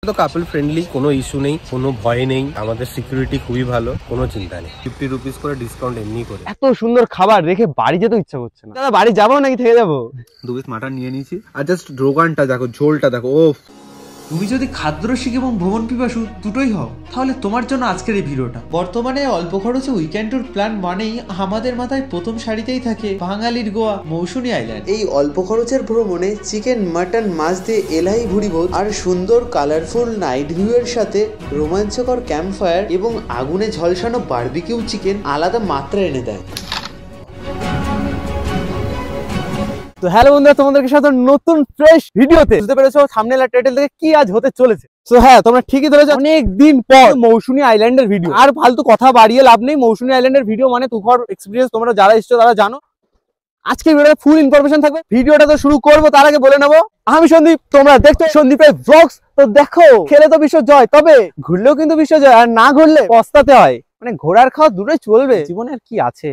তো কাপল ফ্রেন্ডলি, কোনো ইস্যু নেই, কোনো ভয় নেই, আমাদের সিকিউরিটি খুবই ভালো, কোনো চিন্তা নেই। 50 রুপিস করে ডিসকাউন্ট এমনি করে। এত সুন্দর খাবার রেখে বাড়ি যেতে ইচ্ছা করছে না। দাদা বাড়ি যাবো নাকি থেকে যাবো? 2 পিস মাটন নিয়ে নিয়েছি, আর জাস্ট রোগানটা দেখো, ঝোলটা দেখো। ও তুমি যদি খাদ্যরসিক এবং ভ্রমণ পিপাসু দুটোই হও, তাহলে তোমার জন্য আজকের এই ভিডিওটা। বর্তমানে অল্প খরচে উইকেন্ড ট্যুর প্ল্যান মানেই আমাদের মাথায় প্রথম সারিতেই থাকে বাঙালির গোয়া মৌসুমী আইল্যান্ড। এই অল্প খরচের ভ্রমণে চিকেন, মাটন, মাছ দিয়ে এলাহি ভুড়িভোজ আর সুন্দর কালারফুল নাইট ভিউ এর সাথে রোমাঞ্চকর ক্যাম্প ফায়ার এবং আগুনে ঝলসানো বারবিকিউ চিকেন আলাদা মাত্রা এনে দেয়। তো হ্যালো বন্ধুরা, তোমাদেরকে সাথে নতুন ফ্রেশ ভিডিওতে। বুঝতে পেরেছো থাম্বনেল আর টাইটেল থেকে কি আজ হতে চলেছে। সো হ্যাঁ, তোমরা ঠিকই ধরেছো, অনেক দিন পর মৌসুমী আইল্যান্ডের ভিডিও। আর ফালতু কথা বাড়িয়ে লাভ নেই, মৌসুমী আইল্যান্ডের ভিডিও মানে তুফার এক্সপিরিয়েন্স। তোমরা যারা এসছো তারা জানো। আজকে ভিডিওতে ফুল ইনফরমেশন থাকবে। ভিডিওটা তো শুরু করবো, তার আগে বলে নেবো আমি সন্দীপ, তোমরা দেখছো সন্দীপের ব্লগস। তো দেখো, খেলে তো বিশ্ব জয়, তবে ঘুরলেও কিন্তু বিশ্ব জয়, আর না ঘুরলে পস্তাতে হয়। মানে ঘোরার খাওয়া দুটোই চলবে, জীবনে আর কি আছে।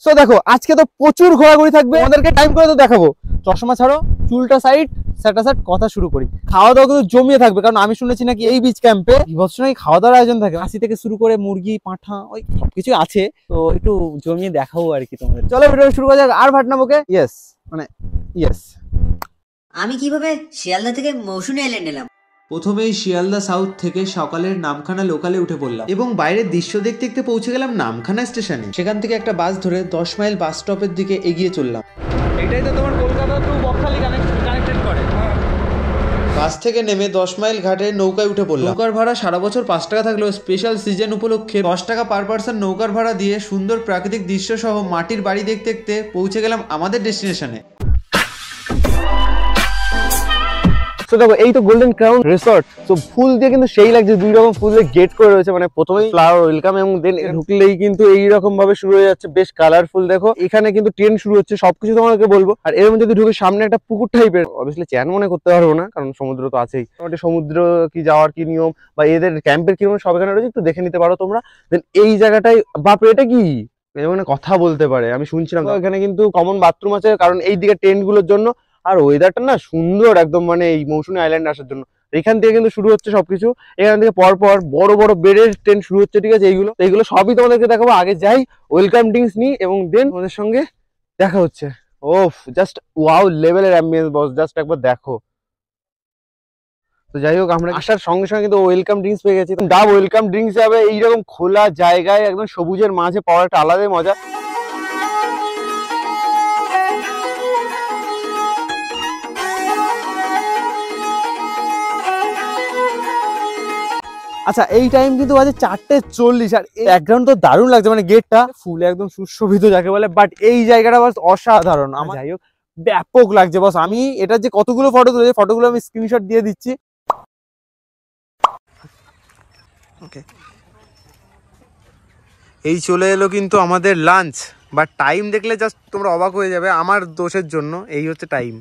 সো দেখো, আজকে তো প্রচুর ঘোরাঘুরি থাকবে, আমাদেরকে টাইম করে তো দেখাবো। চশমা ছাড়ো, চুলটা সাইড, সেটা সাইড, কথা শুরু করি। খাওয়া দাওয়া কিন্তু জমিয়ে থাকবে, কারণ আমি শুনেছি নাকি এই বিচ ক্যাম্পে বিভৎস নাকি খাওয়া দাওয়ার আয়োজন থাকে। হাসি থেকে শুরু করে মুরগি, পাঁঠা, ওই সবকিছু আছে। তো একটু জমিয়ে দেখাবো আর কি তোমাদের। চলো ভিডিও শুরু করা যাক, আর ভাট না বকে। ইয়েস মানে ইয়েস। আমি কিভাবে শিয়ালদা থেকে মৌসুমী আইল্যান্ড এলাম? প্রথমেই শিয়ালদা সাউথ থেকে সকালের নামখানা লোকালে উঠে পড়লাম এবং বাইরের দৃশ্য দেখতে দেখতে পৌঁছে গেলাম নামখানা স্টেশনে। সেখান থেকে একটা বাস ধরে 10 মাইল বাস স্টপের দিকে এগিয়ে চললাম। এটাই তো তোমার কলকাতা টু বকখালি কানেক্টেড করে। বাস থেকে নেমে 10 মাইল ঘাটে নৌকায় উঠে পড়লাম। নৌকার ভাড়া সারা বছর 5 টাকা থাকলেও স্পেশাল সিজন উপলক্ষে 10 টাকা পার পার্সন নৌকার ভাড়া দিয়ে সুন্দর প্রাকৃতিক দৃশ্য সহ মাটির বাড়ি দেখতে দেখতে পৌঁছে গেলাম আমাদের ডেস্টিনেশনে। তো দেখো, এই তো গোল্ডেন ক্রাউন রিসর্ট। তো ফুল দিয়ে কিন্তু সেই লাগছে, 2 রকম ফুল দিয়ে গেট করে রয়েছে। মানে প্রথমেই ফ্লাওয়ার ওয়েলকাম, এবং দেন ঢুকলেই কিন্তু এইরকম ভাবে শুরু হয়ে যাচ্ছে, বেশ কালারফুল। দেখো এখানে কিন্তু ট্রেন শুরু হচ্ছে, সবকিছু তোমাদেরকে বলবো। আর এর মধ্যে যদি ঢুকে সামনে একটা পুকুর টাইপের, অবভিয়াসলি চ্যান মনে করতে পারবো না, কারণ সমুদ্র তো আছেই। সমুদ্র কি যাওয়ার কি নিয়ম বা এদের ক্যাম্পের কি নিয়ম সব এখানে রয়েছে, একটু দেখে নিতে পারো তোমরা। দেন এই জায়গাটাই, বাপরে এটা কি, মানে কথা বলতে পারে আমি শুনছিলাম। এখানে কিন্তু কমন বাথরুম আছে, কারণ এই দিকে টেন্ট গুলোর জন্য। আর ওয়েদারটা না সুন্দর একদম, মানে এই মৌসুমী আইল্যান্ড আসার জন্য। এখান থেকে কিন্তু শুরু হচ্ছে সবকিছু। এখান থেকে পরপর বড় বড় বেডের ট্রেন শুরু হচ্ছে, ঠিক আছে। এইগুলো সবই তোমাদেরকে দেখাবো। আগে যাই, ওয়েলকাম ড্রিঙ্কস নিই, এবং দেন তোমাদের সঙ্গে দেখা হচ্ছে। ওফ, জাস্ট ওয়াও লেভেলের অ্যাম্বিয়েন্স বস, জাস্ট একবার দেখো। তো যাই হোক, আমরা আসার সঙ্গে সঙ্গে কিন্তু ওয়েলকাম ড্রিঙ্কস পেয়ে গেছি। ডাব ওয়েলকাম ড্রিঙ্কস যাবে এইরকম খোলা জায়গায়, একদম সবুজের মাঝে পাওয়ার একটা আলাদাই মজা। আচ্ছা, এই টাইম কিন্তু বাজে 4:40, আর ব্যাকগ্রাউন্ড তো দারুণ লাগছে, মানে গেটটা ফুলে একদম সুশোভিত যাকে বলে। বাট এই জায়গাটা বাস অসাধারণ। আমার যাই হোক, ব্যাপক লাগছে বস। আমি এটা যে কতগুলো ফটো তুলেছি, ফটোগুলো আমি স্ক্রিনশট দিয়ে দিচ্ছি। ওকে, এই চলে এলো কিন্তু আমাদের লাঞ্চ। বাট টাইম দেখলে জাস্ট তোমরা অবাক হয়ে যাবে, আমার দোষের জন্য। এই হচ্ছে টাইম।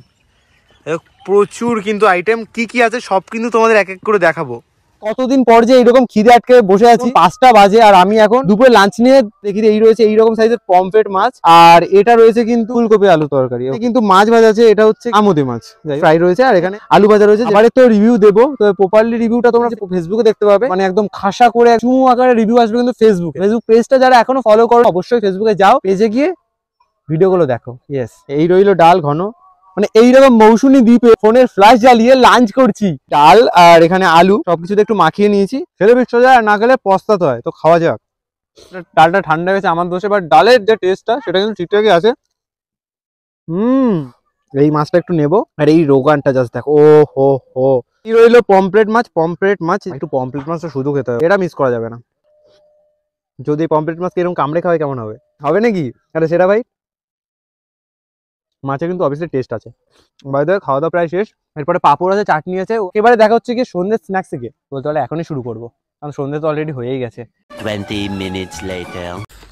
প্রচুর কিন্তু আইটেম, কি কি আছে সব কিন্তু তোমাদের এক এক করে দেখাবো। কতদিন পর যে এইরকম খিদে আটকে বসে আছি, 5টা বাজে, আর আমি এখন দুপুরে লাঞ্চ নিয়ে দেখি এই রয়েছে এইরকম সাইজের পমফ্রেট মাছ, আর এটা রয়েছে কিন্তু ফুলকপি আলু তরকারি। কিন্তু মাছ ভাজা আছে, এটা হচ্ছে আমুদি মাছ ফ্রাই রয়েছে, আর এখানে আলু ভাজা রয়েছে। এবারে তো রিভিউ দেবো, তো প্রপারলি রিভিউটা তোমরা ফেসবুকে দেখতে পাবে, মানে একদম খাসা করে চুমু আকারে রিভিউ আসবে কিন্তু ফেসবুক পেজটা যারা এখনো ফলো করো অবশ্যই ফেসবুকে যাও, পেজে গিয়ে ভিডিওগুলো দেখো। ইয়েস, এই রইলো ডাল ঘন, মানে এইরকম মৌসুমী দ্বীপে ফোনের ফ্ল্যাশ জ্বালিয়ে লাঞ্চ করছি। ডাল আর এখানে আলু সবকিছুতে একটু মাখিয়ে নিয়েছি। খেলে বেশ সোজা, আর না খেলে পস্তাতে হয়। তো খাওয়া যাক। ডালটা ঠান্ডা গেছে আমার দোষে, বাট ডালের যে টেস্টটা সেটা কিন্তু ঠিকঠাকই আছে। এই মাছটা একটু নেবো, আর এই রোগানটা জাস্ট দেখো। ও হো হো, কি রইলো পমফ্রেট মাছ। একটু পমফ্রেট মাছটা শুধু খেতে হবে, এটা মিস করা যাবে না। যদি পমফ্রেট মাছকে এরকম কামড়ে খাওয়াই কেমন হবে, হবে নাকি? আরে সেটা ভাই, মাছে কিন্তু অবভিয়াসলি টেস্ট আছে। বাইরে খাওয়া দাওয়া প্রায় শেষ, এরপরে পাপড় আছে, চাটনি আছে। এবারে দেখা হচ্ছে কি সন্ধ্যের স্ন্যাক্স থেকে, বলতে হলে এখনই শুরু করবো, কারণ সন্ধ্যে তো অলরেডি হয়েই গেছে। 20 minutes later.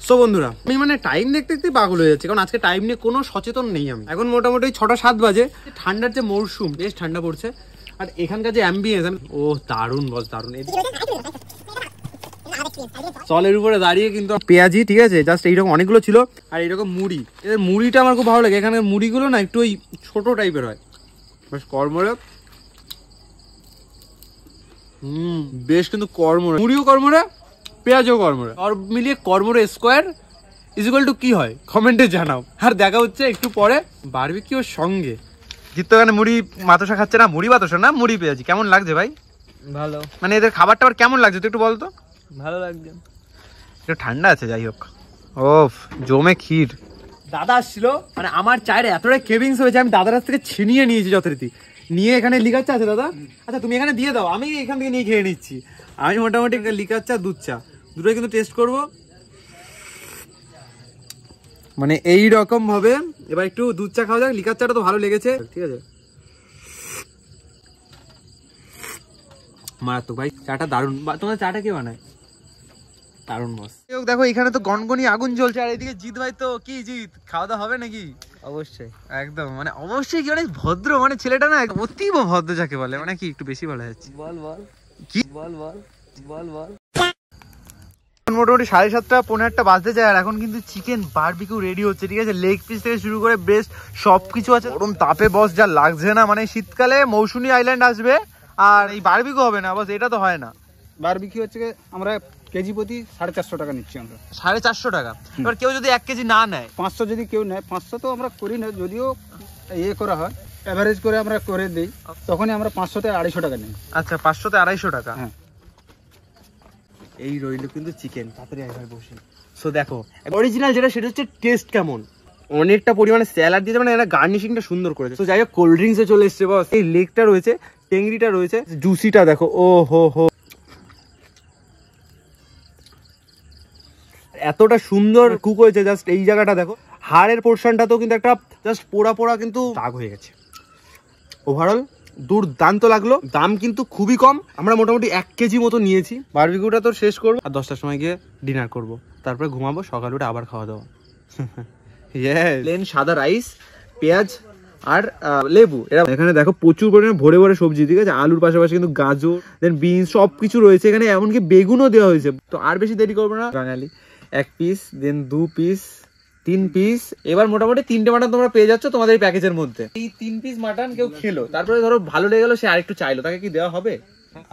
সো বন্ধুরা, আমি মানে টাইম দেখতে দেখতে পাগল হয়ে যাচ্ছে, কারণ আজকে টাইম নিয়ে কোনো সচেতন নেই আমি। এখন মোটামুটি 6টা 7 বাজে। ঠান্ডার যে মরশুম, বেশ ঠান্ডা পড়ছে। আর এখানকার যে অ্যাম্বিয়েন্স, ও দারুণ বস, দারুণ। চলের উপরে দাঁড়িয়ে কিন্তু পেঁয়াজি, ঠিক আছে, জাস্ট এইরকম অনেকগুলো ছিল। আর এইরকম মুড়ি, এদের মুড়িটা আমার খুব ভালো লাগে। এখানে মুড়িগুলো না একটু ওই ছোট টাইপের হয়, বেশ কর্মরে। বেশ কিন্তু কর্মরে, মুড়িও কর্মরে, পেঁয়াজও কর্মরে, আর মিলিয়ে কর্মরে স্কোয়ার ইকুয়াল টু কি হয় কমেন্টে জানাও। আর দেখা হচ্ছে একটু পরে বারবিকিউর সঙ্গে। জিত্তো এখানে মুড়ি মাতসা খাচ্ছে না, মুড়ি বাতসা না, মুড়ি পেঁয়াজি। কেমন লাগছে ভাই? ভালো, মানে এদের খাবার টাবার কেমন লাগছে তুই একটু বলতো। ভালো লাগছে, একটু ঠান্ডা আছে, যাই হোক। ওফ, জমে ক্ষীর। দাদা আসছিল, মানে আমার চায়ের এতটাই কেভিংস হয়েছে, আমি দাদার কাছ থেকে ছিনিয়ে নিয়েছি যথারীতি, নিয়ে এখানে লিকার চা আছে দাদা। আচ্ছা তুমি এখানে দিয়ে দাও, আমি এখান থেকে নিয়ে খেয়ে নিচ্ছি। আমি মোটামুটি লিকার চা দুধ চা দুটোই কিন্তু টেস্ট করব, মানে এই রকম ভাবে। এবার একটু দুধ চা খাওয়া যাক, লিকার চাটা তো ভালো লেগেছে, ঠিক আছে। মারাত্মক ভাই, চাটা দারুণ। তোমার চাটা কে বানায়? দারুণ বস। দেখো এখানে তো গনগনি আগুন জ্বলছে, আর এদিকে জিৎ ভাই তো কি, জিৎ খাওয়া দাওয়া হবে নাকি? অবশ্যই একদম, মানে অবশ্যই কি, অনেক ভদ্র, মানে ছেলেটা না অতীব ভদ্র যাকে বলে, মানে কি একটু বেশি বলা যাচ্ছে। বল বল কি বল বল বল বল। মোটামুটি 7:30 পৌনে 8 বাজতে যায়, আর এখন কিন্তু চিকেন বারবিকিউ রেডি হচ্ছে, ঠিক আছে। লেগ পিস থেকে শুরু করে ব্রেস্ট সবকিছু আছে। গরম তাপে বস যা লাগছে না, মানে শীতকালে মৌসুমী আইল্যান্ড আসবে আর এই বারবিকিউ হবে না, বস এটা তো হয় না। বারবিকিউ হচ্ছে আমরা কেজি প্রতি 450 টাকা নিচ্ছি আমরা। 450 টাকা। এবার কেউ যদি 1 কেজি না নেয়, 500 যদি কেউ নেয়, 500 তো আমরা করি না, যদিও ইয়ে করা হয় এভারেজ করে আমরা করে দিই, তখনই আমরা 500 তে 250 টাকা নিই। আচ্ছা 500 তে 250 টাকা। হ্যাঁ, এই রইল কিন্তু চিকেন, তাড়াতাড়ি একবার বসে। সো দেখো অরিজিনাল যেটা, সেটা হচ্ছে টেস্ট কেমন, অনেকটা পরিমাণে স্যালাড দিয়েছে, মানে এরা গার্নিশিংটা সুন্দর করেছে। তো যাই হোক, কোল্ড ড্রিঙ্কসে চলে এসছে বস। এই লেগটা রয়েছে, টেংরিটা রয়েছে, জুসিটা দেখো, ও হো হো, এতটা সুন্দর কুক হয়েছে। জাস্ট এই জায়গাটা দেখো, হাড়ের পোর্শনটা তো কিন্তু একটা জাস্ট পোড়া পোড়া কিন্তু দাগ হয়ে গেছে। ওভারঅল দুর্দান্ত লাগলো, দাম কিন্তু খুবই কম। আমরা মোটামুটি 1 কেজি মতো নিয়েছি। বারবিকিউটা তো শেষ করবো, আর 10টার সময় গিয়ে ডিনার করব, তারপরে ঘুমাবো, সকালে উঠে আবার খাওয়া দাওয়া। প্লেন সাদা রাইস, পেঁয়াজ আর লেবু। এরা এখানে দেখো প্রচুর পরিমাণে ভরে ভরে সবজি, ঠিক আছে। আলুর পাশাপাশি কিন্তু গাজর, দেন বিনস সবকিছু রয়েছে এখানে, এমনকি বেগুনও দেওয়া হয়েছে। তো আর বেশি দেরি করবো না, বাঙালি 1 পিস, দেন 2 পিস, 3 পিস। এবার মোটামুটি 3টে মাটন তোমরা পেয়ে যাচ্ছ তোমাদের এই প্যাকেজের মধ্যে। এই 3 পিস মাটন কেউ খেলো, তারপরে ধরো ভালো লেগে গেলো, সে আরেকটু চাইলো, তাকে কি দেওয়া হবে?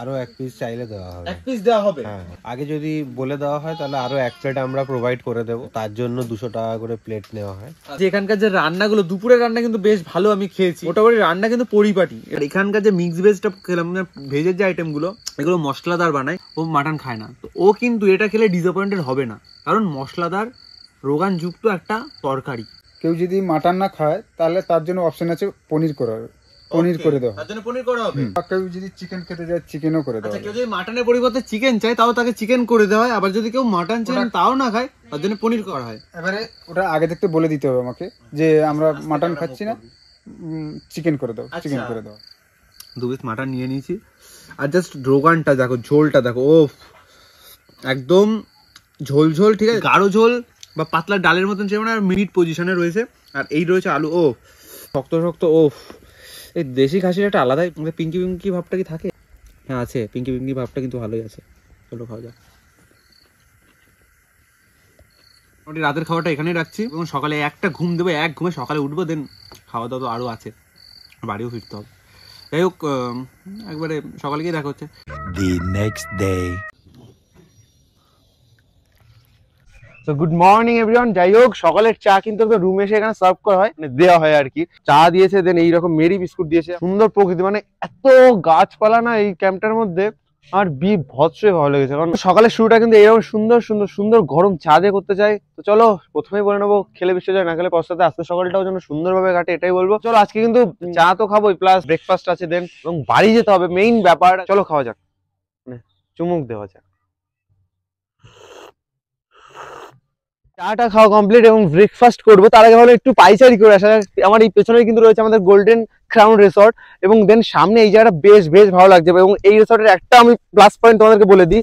আরো 1 পিস চাইলে দেওয়া হবে। 1 পিস দেওয়া হবে। হ্যাঁ, আগে যদি বলে দেওয়া হয় তাহলে আরো 1 প্লেট আমরা প্রোভাইড করে দেবো, তার জন্য 200 টাকা করে প্লেট নেওয়া হয়। যে এখানকার যে রান্নাগুলো, দুপুরের রান্না কিন্তু বেশ ভালো, আমি খেয়েছি মোটামুটি, রান্না কিন্তু পরিপাটি। আর এখানকার যে মিক্স ভেজটা খেলাম, ভেজের যে আইটেম গুলো, এগুলো মশলাদার বানায়, ও মাটন খায় না, তো ও কিন্তু এটা খেলে ডিসঅ্যাপয়েন্টেড হবে না, কারণ মশলাদার রোগান যুক্ত একটা তরকারি। কেউ যদি মাটন না খায় তাহলে তার জন্য অপশন আছে পনির করার, পনির করে দেওয়া। তার জন্য পনির করা হবে। কেউ যদি চিকেন খেতে যায়, চিকেনও করে দেওয়া। আচ্ছা, কেউ যদি মাটনের পরিবর্তে চিকেন চায়, তাও তাকে চিকেন করে দেওয়া হয়। আবার যদি কেউ মাটন চায় তাও না খায়, তার জন্য পনির করা হয়। এবারে ওটা আগে থেকে বলে দিতে হবে আমাকে, যে আমরা মাটন খাচ্ছি না, চিকেন করে দাও, চিকেন করে দাও। 2 পিস মাটন নিয়ে নিয়েছি, আর জাস্ট রোগানটা দেখো, ঝোলটা দেখো, ও একদম ঝোল ঝোল, ঠিক আছে, গাঢ় ঝোল বা পাতলা ডালের মতন, সে মানে মিড পজিশনে রয়েছে। আর এই রয়েছে আলু, ও শক্ত শক্ত, ও এই দেশি খাসির একটা আলাদাই পিঙ্কি পিঙ্কি ভাবটা কি থাকে? হ্যাঁ আছে, পিঙ্কি পিঙ্কি ভাবটা কিন্তু ভালোই আছে। চলো খাওয়া যাক। রাতের খাওয়াটা এখানেই রাখছি, এবং সকালে একটা ঘুম দেবো, 1 ঘুমে সকালে উঠবো, দেন খাওয়া দাওয়া তো আরও আছে, বাড়িও ফিরতে হবে। যাই হোক, একবারে সকালে গিয়ে দেখা হচ্ছে। The next day. তো গুড মর্নিং এভরিওয়ান। যাই হোক, সকালের চা কিন্তু রুমে এসে এখানে সার্ভ করা হয়, মানে দেওয়া হয় আর কি। চা দিয়েছে, দেন এইরকম মেরি বিস্কুট দিয়েছে, সুন্দর প্রকৃতি, মানে এত গাছপালা না এই ক্যাম্পটার মধ্যে, আর ভৎসই ভালো লেগেছে। কারণ সকালের শুরুটা কিন্তু এইরকম সুন্দর সুন্দর সুন্দর গরম চা দিয়ে করতে চাই। তো চলো প্রথমেই বলে নেবো, খেলে বিশ্ব যায়, না খেলে পশ্চাতে, আজকে সকালটাও যেন সুন্দরভাবে কাটে, এটাই বলবো। চলো আজকে কিন্তু চা তো খাবোই, প্লাস ব্রেকফাস্ট আছে, দেন এবং বাড়ি যেতে হবে, মেইন ব্যাপার। চলো খাওয়া যাক, মানে চুমুক দেওয়া যাক। চাটা খাওয়া কমপ্লিট এবং ব্রেকফাস্ট করবো, তার আগে ভালো একটু পাইচারি করে আসা। আমার এই পেছনে কিন্তু রয়েছে আমাদের গোল্ডেন ক্রাউন রিসর্ট, এবং দেন সামনে এই জায়গাটা বেশ বেশ ভালো লাগছে। এবং এই রিসর্টের একটা আমি প্লাস পয়েন্ট তোমাদেরকে বলে দিই,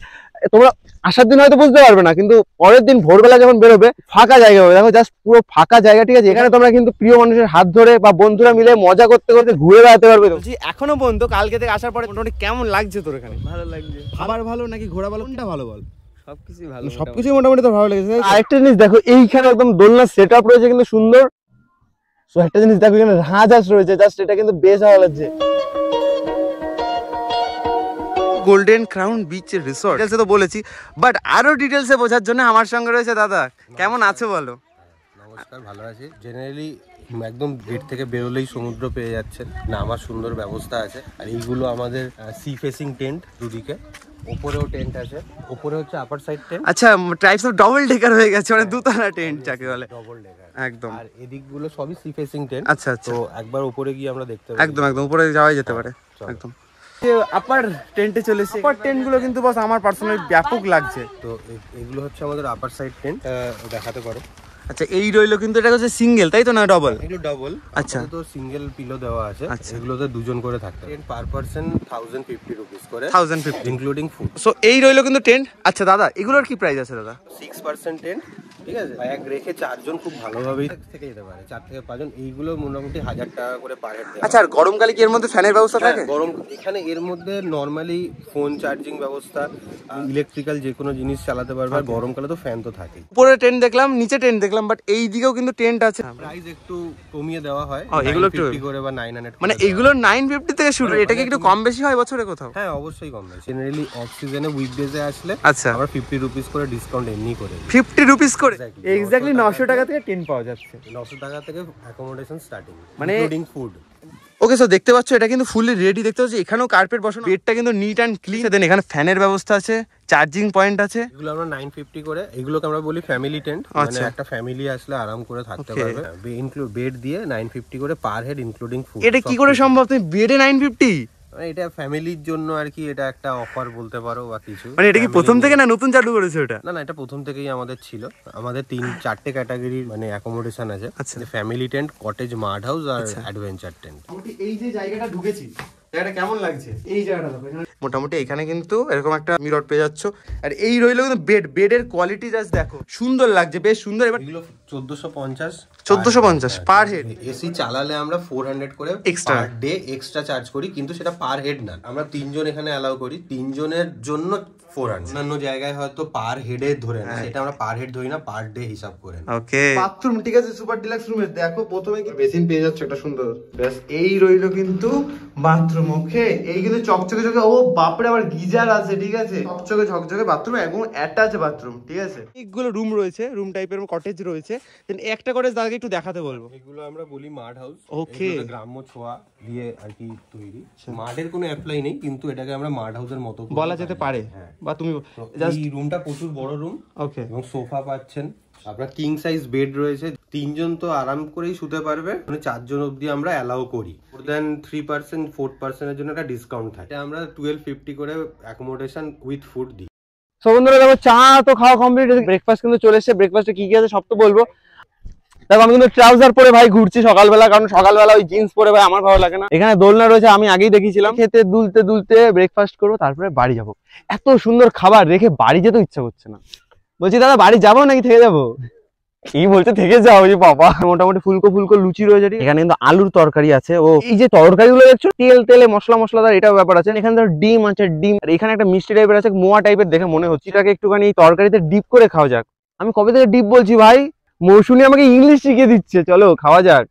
তোমরা আসার দিন হয়তো বুঝতে পারবে না, কিন্তু পরের দিন ভোরবেলা যখন বেরোবে, ফাঁকা জায়গা হবে, দেখো জাস্ট পুরো ফাঁকা জায়গা, ঠিক আছে। এখানে তোমরা কিন্তু প্রিয় মানুষের হাত ধরে বা বন্ধুরা মিলে মজা করতে করতে ঘুরে বেড়াতে পারবে। এখনো পর্যন্ত কালকে থেকে আসার পরে মোটামুটি কেমন লাগছে তোর এখানে? ভালো লাগছে। খাবার ভালো নাকি ঘোরা ভালো, কোনটা ভালো বল? সবকিছুই ভালো, সবকিছুই মোটামুটি তো ভালো লেগেছে। আরেকটা জিনিস দেখো, এইখানে একদম দোলনা সেট আপ রয়েছে কিন্তু সুন্দর। সো একটা জিনিস দেখো, এখানে রাজহাঁস রয়েছে, জাস্ট এটা কিন্তু বেশ ভালো লাগছে। গোল্ডেন ক্রাউন বিচ রিসর্ট ডিটেলসে তো বলেছি, বাট আরো ডিটেলসে বোঝার জন্য আমার সঙ্গে রয়েছে দাদা। কেমন আছো বলো? নমস্কার, ভালো আছি। জেনারেলি একদম গেট থেকে বেরোলেই সমুদ্র পেয়ে যাচ্ছেন, নামার সুন্দর ব্যবস্থা আছে। আর এইগুলো আমাদের সি ফেসিং টেন্ট, দুদিকে ওপরেও টেন্ট আছে। ওপরে হচ্ছে আপার সাইড টেন্ট। আচ্ছা, টাইপস অফ ডাবল ডেকার হয়ে গেছে, মানে দুতলা টেন্ট যাকে বলে। ডবল ডেকার একদম। আর এদিকগুলো সবই সি ফেসিং টেন্ট। আচ্ছা আচ্ছা, তো একবার উপরে গিয়ে আমরা দেখতে পারি। একদম একদম উপরে যাওয়াই যেতে পারে। একদম আপার টেন্টে চলেছে। আপার টেন্ট গুলো কিন্তু বস আমার পার্সোনালি ব্যাপক লাগছে। তো এগুলো হচ্ছে আমাদের আপার সাইড টেন্ট, দেখাতে পারো। আচ্ছা, এই রইলো, কিন্তু এটা হচ্ছে সিঙ্গেল, তাই তো না ডবল? এগুলো ডবল। আচ্ছা, তো সিঙ্গেল পিলো দেওয়া আছে। আচ্ছা, এগুলোতে দুজন করে থাকতে পারে। পার পারসন 1050 রুপিস করে, 1050 ইনক্লুডিং ফুড। সো এই রইলো কিন্তু টেন্ট। আচ্ছা দাদা, এগুলোর কি প্রাইস আছে দাদা? 6% টেন্ট, ঠিক আছে। ব্যাগ রেখে 4 জন খুব ভালোভাবেই থেকে যেতে পারে, 4 থেকে 5 জন। এইগুলো মোটামুটি 1000 টাকা করে পার হেড। আচ্ছা, আর গরমকালে কি এর মধ্যে ফ্যানের ব্যবস্থা থাকে? গরম এখানে এর মধ্যে নরমালি ফোন চার্জিং ব্যবস্থা, ইলেকট্রিক্যাল যে কোনো জিনিস চালাতে পারবে। আর গরমকালে তো ফ্যান তো থাকে। উপরে টেন্ট দেখলাম, নিচে টেন্ট দেখলাম, বাট এই দিকেও কিন্তু টেন্ট আছে। প্রাইস একটু কমিয়ে দেওয়া হয়, এগুলো একটু 950 করে বা 900, মানে এগুলো 950 থেকে শুরু। এটা কি একটু কম বেশি হয় বছরে কোথাও? হ্যাঁ, অবশ্যই কম বেশি। জেনারেলি অফ সিজনে উইকডেজে আসলে আচ্ছা, আমরা 50 রুপিস করে ডিসকাউন্ট এমনি করে দিই। 50 রুপিস করে? এক্স্যাক্টলি 900 টাকা থেকে টেন্ট পাওয়া যাচ্ছে। 900 টাকা থেকে অ্যাকোমোডেশন স্টার্টিং, মানে ইনক্লুডিং ফুড। ওকে, সো দেখতে পাচ্ছ এটা কিন্তু ফুললি রেডি। দেখতে পাচ্ছ এখানেও কার্পেট বসানো, বেডটা কিন্তু নিট অ্যান্ড ক্লিন। দেন এখানে ফ্যানের ব্যবস্থা আছে, চার্জিং পয়েন্ট আছে। এগুলো আমরা 950 করে, এগুলোকে আমরা বলি ফ্যামিলি টেন্ট। মানে একটা ফ্যামিলি আসলে আরাম করে থাকতে পারবে। ইনক্লুড বেড দিয়ে 950 করে পার হেড, ইনক্লুডিং ফুড। এটা কি করে সম্ভব? তুমি বেডে 950? মানে এটা ফ্যামিলির জন্য আর কি, এটা একটা অফার বলতে পারো বা কিছু। মানে এটা কি প্রথম থেকে না নতুন চালু করেছে ওটা? না না, এটা প্রথম থেকেই আমাদের ছিল। আমাদের 3-4টে ক্যাটাগরির মানে অ্যাকোমোডেশন আছে। আচ্ছা, family tent, cottage, mud house আর অ্যাডভেঞ্চার টেন্ট। এই যে জায়গাটা ঢুকেছি, জায়গাটা কেমন লাগছে? এই জায়গাটা দেখো, মোটামুটি এখানে কিন্তু এরকম একটা মিরর পেয়ে যাচ্ছ। আর এই রইলো কিন্তু বেডের কোয়ালিটি জাস্ট দেখো, সুন্দর লাগছে, বেশ সুন্দর। এবার এগুলো 1450 পার হেড। এসি চালালে আমরা 400 করে extra per day extra charge করি, কিন্তু সেটা পার হেড না। আমরা 3 জন এখানে অ্যালাউ করি, 3 জনের জন্য 400। অন্যান্য জায়গায় হয়তো পার হেডে ধরে না, সেটা আমরা পার হেড ধরি না, পার ডে হিসাব করে। ওকে, বাথরুম ঠিক আছে, সুপার ডিলাক্স রুমে দেখো প্রথমে কি বেসিন পেয়ে যাচ্ছে একটা সুন্দর। ব্যাস এই রইলো কিন্তু বাথরুম। ওকে, এই কিন্তু চকচকে চকে, ও বাপরে, আবার গিজার আছে, ঠিক আছে, চকচকে ঝকঝকে বাথরুম এবং অ্যাটাচ বাথরুম, ঠিক আছে। অনেকগুলো রুম রয়েছে, রুম টাইপের কটেজ রয়েছে। দেন একটা কটেজ দাদাকে একটু দেখাতে বলবো। এগুলো আমরা বলি মাড হাউস। ওকে, গ্রাম্য ছোঁয়া দিয়ে আর কি তৈরি। মাডের কোনো অ্যাপ্লাই নেই, কিন্তু এটাকে আমরা মাড হাউসের মতো বলা যেতে পারে। বা তুমি এই রুমটা প্রচুর বড় রুম। ওকে, এবং সোফা পাচ্ছেন, আপনার কিং সাইজ বেড রয়েছে। 3 জন তো আরাম করেই শুতে পারবে, মানে 4 জন অবধি আমরা অ্যালাউ করি। মোর দেন 3%, 4% এর জন্য একটা ডিসকাউন্ট থাকে। আমরা 1250 করে অ্যাকোমোডেশন উইথ ফুড দিই। সো বন্ধুরা দেখো, চা তো খাওয়া কমপ্লিট, ব্রেকফাস্ট কিন্তু চলে এসেছে। ব্রেকফাস্টে কি কি আছে সব তো বলবো। দেখো আমি কিন্তু ট্রাউজার পরে ভাই ঘুরছি সকালবেলা, কারণ সকালবেলা ওই জিন্স পরে ভাই আমার ভালো লাগে না। এখানে দোলনা রয়েছে, আমি আগেই দেখিয়েছিলাম। খেতে দুলতে দুলতে ব্রেকফাস্ট করবো, তারপরে বাড়ি যাবো। এত সুন্দর খাবার রেখে বাড়ি যেতে ইচ্ছা করছে না। বলছি দাদা বাড়ি যাবো নাকি থেকে যাবো? কি বলছে থেকে যাও যে বাবা। মোটামুটি ফুলকো ফুলকো লুচি রয়েছে। এখানে কিন্তু আলুর তরকারি আছে। ও এই যে তরকারি গুলো দেখছো, তেলে মশলাদার, এটা ব্যাপার আছে। এখানে ধর ডিম আছে, ডিম। আর এখানে একটা মিষ্টি টাইপের আছে, মোয়া টাইপের দেখে মনে হচ্ছে। এটাকে একটুখানি এই তরকারিতে ডিপ করে খাওয়া যাক। আমি কবে থেকে ডিপ বলছি ভাই, মৌসুমী আমাকে ইংলিশ শিখিয়ে দিচ্ছে। চলো খাওয়া যাক।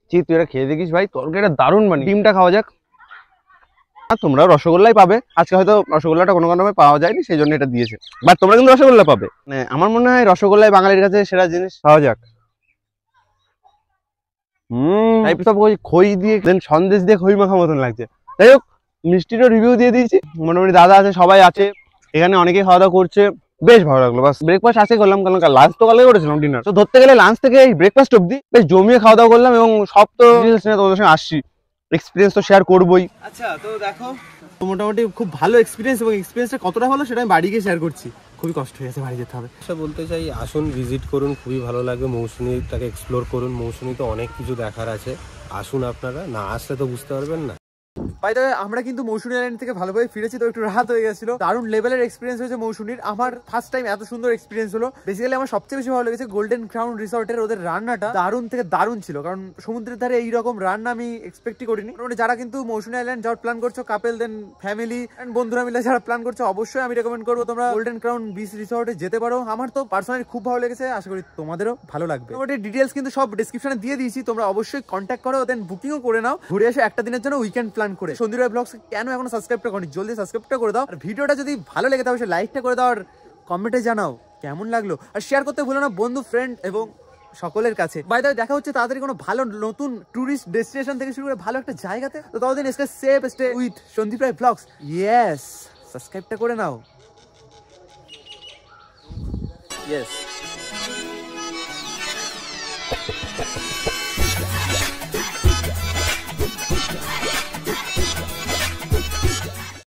তুই এটা খেয়ে দেখিস ভাই, তরকারিটা দারুণ। মানে ডিমটা খাওয়া যাক। তোমরা রসগোল্লাই পাবে আজকে, হয়তো রসগোল্লাটা কোনো কারণে পাওয়া যায়নি, সেই জন্য এটা দিয়েছে। বাট তোমরা কিন্তু রসগোল্লা পাবে। মানে আমার মনে হয় রসগোল্লাই বাঙালির কাছে সেরা জিনিস। খাওয়া যাক। খই দিয়ে দেন সন্দেশ দিয়ে খই মাখা মতন লাগছে। যাই হোক, মিষ্টিরও রিভিউ দিয়ে দিয়েছি। মোটামুটি দাদা আছে, সবাই আছে এখানে, অনেকেই খাওয়া দাওয়া করছে। বেশ ভালো লাগলো। বাস ব্রেকফাস্ট আজকে করলাম, কারণ লাঞ্চ তো কালে করেছিলাম, ডিনার তো ধরতে গেলে লাঞ্চ থেকে এই ব্রেকফাস্ট অব্দি বেশ জমিয়ে খাওয়া দাওয়া করলাম। এবং সব তো তোমাদের সঙ্গে আসছি, এক্সপিরিয়েন্স তো শেয়ার করবোই। আচ্ছা, তো দেখো মোটামুটি খুব ভালো এক্সপিরিয়েন্স, এবং এক্সপিরিয়েন্সটা কতটা ভালো সেটা আমি বাড়ি গিয়ে শেয়ার করছি। খুবই কষ্ট হয়ে গেছে, বাড়ি যেতে হবে। বলতে চাই, আসুন ভিজিট করুন, খুবই ভালো লাগবে। মৌসুমীটাকে এক্সপ্লোর করুন, মৌসুমী তো অনেক কিছু দেখার আছে। আসুন, আপনারা না আসলে তো বুঝতে পারবেন না। বাই দ্য ওয়ে, আমরা কিন্তু মৌসুমী আইল্যান্ড থেকে ভালোভাবে ফিরেছি, তো একটু রাত হয়ে গেছিল। দারুণ লেভেলের এক্সপিরিয়েন্স হয়েছে মৌসুমীর। আমার ফার্স্ট টাইম এত সুন্দর এক্সপিরিয়েন্স হলো। বেসিক্যালি আমার সবচেয়ে বেশি ভালো লেগেছে গোল্ডেন ক্রাউন রিসর্টের ওদের রান্নাটা। দারুণ থেকে দারুণ ছিল, কারণ সমুদ্রের ধারে এইরকম রান্না আমি এক্সপেক্টই করিনি। যারা কিন্তু মৌসুমী আইল্যান্ড যাওয়ার প্ল্যান করছো, কাপেল দেন ফ্যামিলি এন্ড বন্ধুরা মিলে যারা প্ল্যান করছো, অবশ্যই আমি রেকমেন্ড করবো তোমরা গোল্ডেন ক্রাউন বিচ রিসর্টে যেতে পারো। আমার তো পার্সোনালি খুব ভালো লেগেছে, আশা করি তোমাদেরও ভালো লাগবে। ওদের ডিটেলস কিন্তু সব ডেসক্রিপশনে দিয়ে দিয়েছি, তোমরা অবশ্যই কন্ট্যাক্ট করো, দেন বুকিংও করে নাও। ঘুরে এসে একটা দিনের জন্য উইকেন্ড প্ল্যান করে। সন্দীপ রায় ব্লগস কেন এখনো সাবস্ক্রাইবটা করনি, জলদি সাবস্ক্রাইবটা করে দাও। আর ভিডিওটা যদি ভালো লেগে থাকে অবশ্যই লাইকটা করে দাও, আর কমেন্টে জানাও কেমন লাগলো, আর শেয়ার করতে ভুলো না বন্ধু, ফ্রেন্ড এবং সকলের কাছে। বাই দ্য ওয়ে, দেখা হচ্ছে তাড়াতাড়ি কোনো ভালো নতুন টুরিস্ট ডেস্টিনেশন থেকে শুরু করে ভালো একটা জায়গাতে। তো ততদিন stay safe, stay with Sandip Roy blogs. Yes, সাবস্ক্রাইবটা করে নাও। ইয়েস।